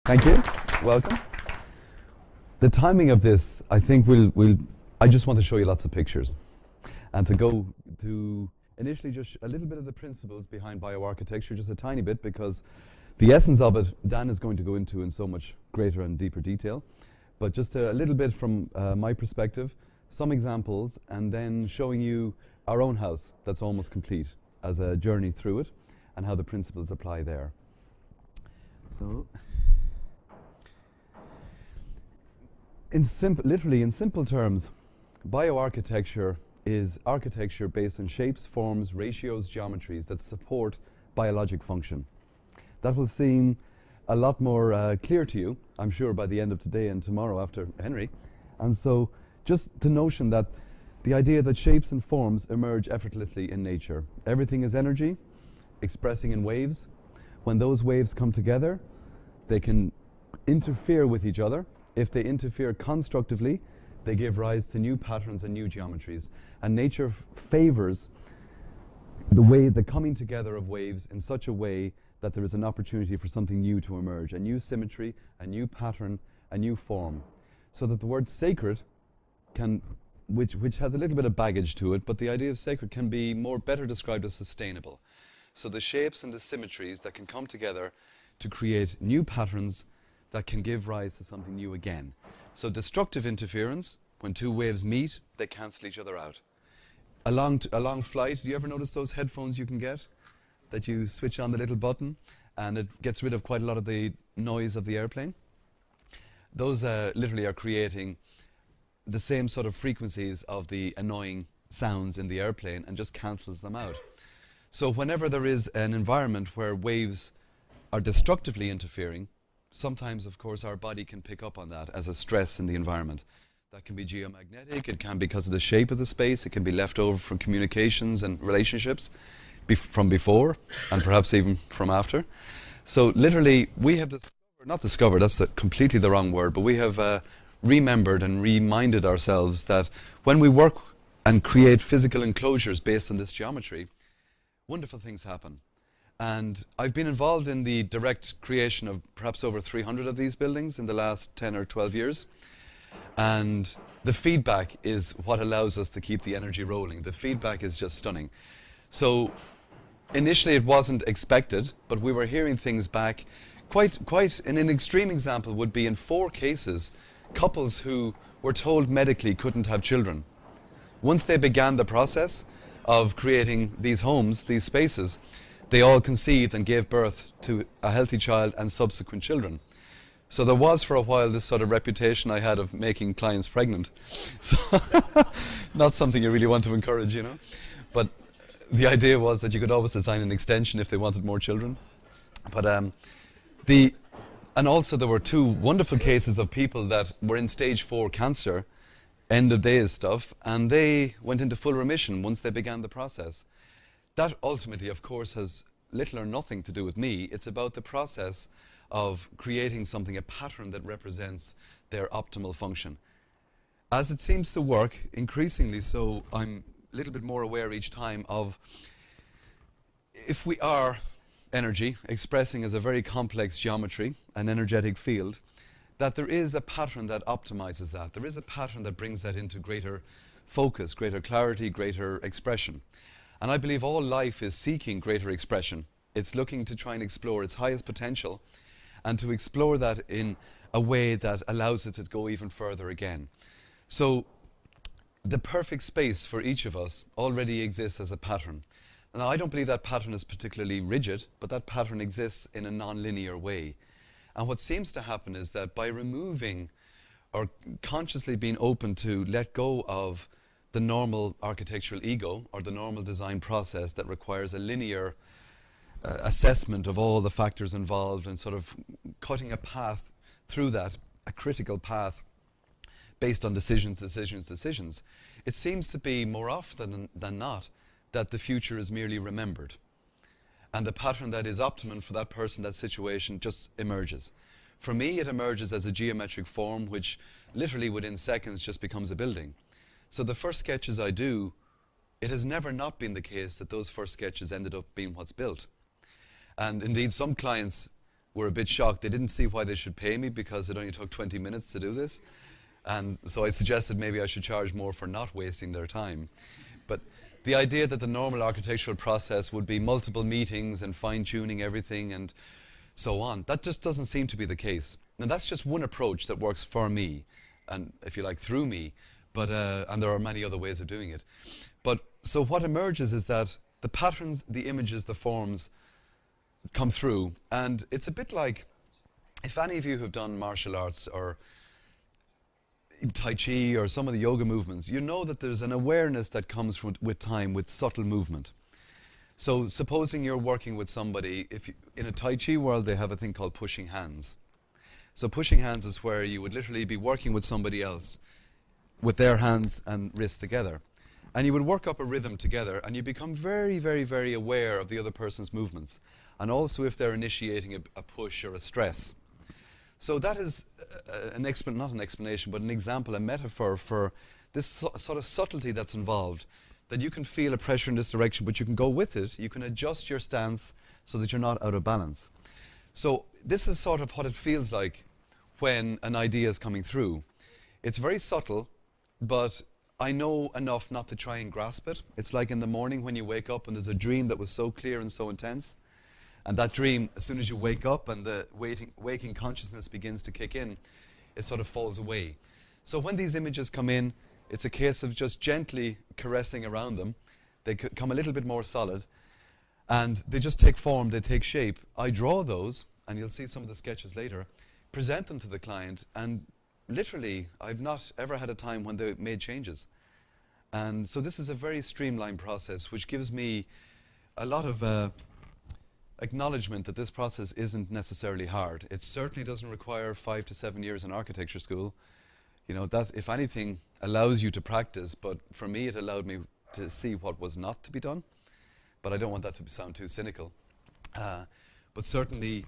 Thank you. Welcome. The timing of this, I think I just want to show you lots of pictures and to go to initially just a little bit of the principles behind bioarchitecture, just a tiny bit, because the essence of it Dan is going to go into in so much greater and deeper detail. But just a little bit from my perspective, some examples, and then showing you our own house that's almost complete as a journey through it and how the principles apply there. So, literally in simple terms, bioarchitecture is architecture based on shapes, forms, ratios, geometries that support biologic function. That will seem a lot more clear to you, I'm sure, by the end of today and tomorrow after Henry. And so just the notion that the idea that shapes and forms emerge effortlessly in nature. Everything is energy, expressing in waves. When those waves come together, they can interfere with each other. If they interfere constructively, they give rise to new patterns and new geometries. And nature favors the coming together of waves in such a way that there is an opportunity for something new to emerge, a new symmetry, a new pattern, a new form. So that the word sacred can, which has a little bit of baggage to it, but the idea of sacred can be better described as sustainable. So the shapes and the symmetries that can come together to create new patterns that can give rise to something new again. So destructive interference, when two waves meet, they cancel each other out. A long flight, do you ever notice those headphones you can get? That you switch on the little button and it gets rid of quite a lot of the noise of the airplane? Those literally are creating the same sort of frequencies of the annoying sounds in the airplane and just cancels them out. So whenever there is an environment where waves are destructively interfering, sometimes, of course, our body can pick up on that as a stress in the environment. That can be geomagnetic, it can be because of the shape of the space, it can be left over from communications and relationships from before, and perhaps even from after. So literally, we have discovered, that's completely the wrong word, but we have remembered and reminded ourselves that when we work and create physical enclosures based on this geometry, wonderful things happen. And I've been involved in the direct creation of perhaps over 300 of these buildings in the last 10 or 12 years. And the feedback is what allows us to keep the energy rolling. The feedback is just stunning. So initially it wasn't expected, but we were hearing things back. And an extreme example would be in 4 cases, couples who were told medically couldn't have children. Once they began the process of creating these homes, these spaces, they all conceived and gave birth to a healthy child and subsequent children. So there was for a while this sort of reputation I had of making clients pregnant. So not something you really want to encourage, you know. But the idea was that you could always design an extension if they wanted more children. But and also there were 2 wonderful cases of people that were in stage 4 cancer, end of days stuff, and they went into full remission once they began the process. That ultimately, of course, has little or nothing to do with me. It's about the process of creating something, a pattern that represents their optimal function. As it seems to work, increasingly so, I'm a little bit more aware each time of, if we are energy expressing as a very complex geometry, an energetic field, that there is a pattern that optimizes that. There is a pattern that brings that into greater focus, greater clarity, greater expression. And I believe all life is seeking greater expression. It's looking to try and explore its highest potential and to explore that in a way that allows it to go even further again. So the perfect space for each of us already exists as a pattern. Now, I don't believe that pattern is particularly rigid, but that pattern exists in a non-linear way. And what seems to happen is that by removing or consciously being open to let go of the normal architectural ego or the normal design process that requires a linear assessment of all the factors involved and sort of cutting a path through that, a critical path based on decisions, it seems to be more often than not that the future is merely remembered. And the pattern that is optimum for that person, that situation, just emerges. For me, it emerges as a geometric form which literally within seconds just becomes a building. So the first sketches I do, it has never not been the case that those first sketches ended up being what's built. And indeed, some clients were a bit shocked. They didn't see why they should pay me because it only took 20 minutes to do this. And so I suggested maybe I should charge more for not wasting their time. But the idea that the normal architectural process would be multiple meetings and fine-tuning everything and so on, that just doesn't seem to be the case. Now that's just one approach that works for me, and if you like, through me. But and there are many other ways of doing it. But so what emerges is that the patterns, the images, the forms come through, and it's a bit like, if any of you have done martial arts or Tai Chi or some of the yoga movements, you know that there's an awareness that comes with time, with subtle movement. So supposing you're working with somebody, in a Tai Chi world they have a thing called pushing hands. So pushing hands is where you would literally be working with somebody else with their hands and wrists together. And you would work up a rhythm together, and you become very, very, very aware of the other person's movements, and also if they're initiating a push or a stress. So that is not an explanation, but an example, a metaphor for this sort of subtlety that's involved, that you can feel a pressure in this direction, but you can go with it. You can adjust your stance so that you're not out of balance. So this is sort of what it feels like when an idea is coming through. It's very subtle, but I know enough not to try and grasp it. It's like in the morning when you wake up and there's a dream that was so clear and so intense. And that dream, as soon as you wake up and the waking consciousness begins to kick in, it sort of falls away. So when these images come in, it's a case of just gently caressing around them. They come a little bit more solid, and they just take form, they take shape. I draw those, and you'll see some of the sketches later, present them to the client, and literally, I've not ever had a time when they made changes. And so this is a very streamlined process, which gives me a lot of acknowledgement that this process isn't necessarily hard. It certainly doesn't require 5 to 7 years in architecture school. You know, that, if anything, allows you to practice, but for me it allowed me to see what was not to be done. But I don't want that to sound too cynical. But certainly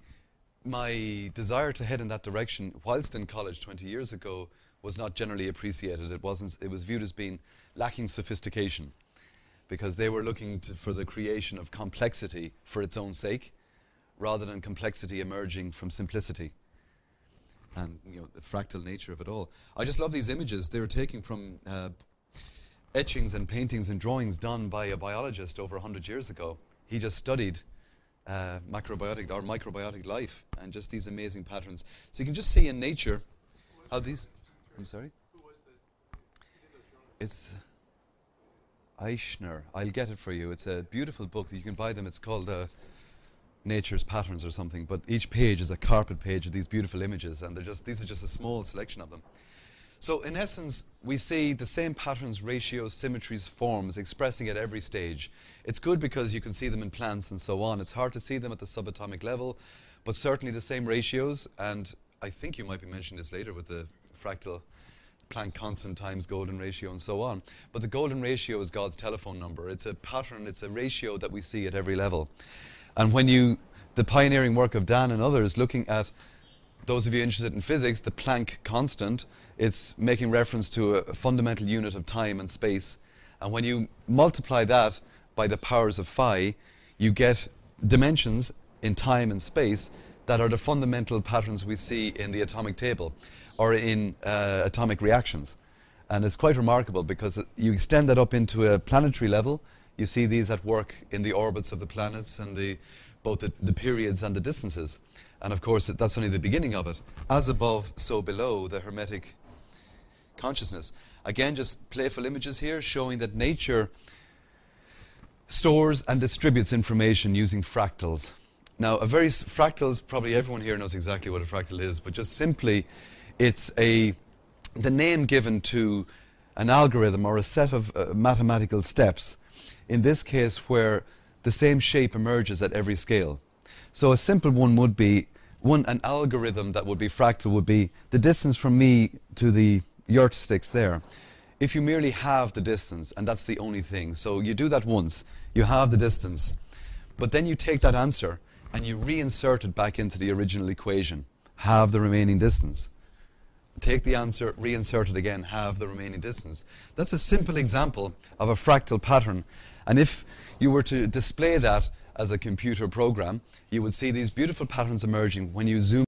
my desire to head in that direction, whilst in college 20 years ago, was not generally appreciated. It was viewed as being lacking sophistication, because they were looking for the creation of complexity for its own sake, rather than complexity emerging from simplicity. And you know, the fractal nature of it all. I just love these images. They were taken from etchings and paintings and drawings done by a biologist over 100 years ago. He just studied macrobiotic or microbiotic life, and just these amazing patterns. So you can just see in nature how these... I'm sorry? Who was It's Eichner. I'll get it for you. It's a beautiful book. You can buy them. It's called Nature's Patterns or something. But each page is a carpet page of these beautiful images, and these are just a small selection of them. So in essence, we see the same patterns, ratios, symmetries, forms expressing at every stage. It's good because you can see them in plants and so on. It's hard to see them at the subatomic level, but certainly the same ratios. And I think you might be mentioning this later with the fractal Planck Constant times golden ratio and so on. But the golden ratio is God's telephone number. It's a pattern, it's a ratio that we see at every level. And when the pioneering work of Dan and others looking at, those of you interested in physics, the Planck Constant, it's making reference to a fundamental unit of time and space. And when you multiply that by the powers of phi, you get dimensions in time and space that are the fundamental patterns we see in the atomic table or in atomic reactions. And it's quite remarkable because you extend that up into a planetary level. You see these at work in the orbits of the planets and both the periods and the distances. And of course, that's only the beginning of it. As above, so below, the Hermetic consciousness. Again, just playful images here showing that nature stores and distributes information using fractals. Now, fractals, probably everyone here knows exactly what a fractal is, but just simply, it's the name given to an algorithm or a set of mathematical steps, in this case where the same shape emerges at every scale. So a simple one would be, an algorithm that would be fractal would be the distance from me to the yardsticks there. If you merely halve the distance, and that's the only thing, so you do that once, you halve the distance, but then you take that answer and you reinsert it back into the original equation, halve the remaining distance. Take the answer, reinsert it again, halve the remaining distance. That's a simple example of a fractal pattern. And if you were to display that as a computer program, you would see these beautiful patterns emerging when you zoom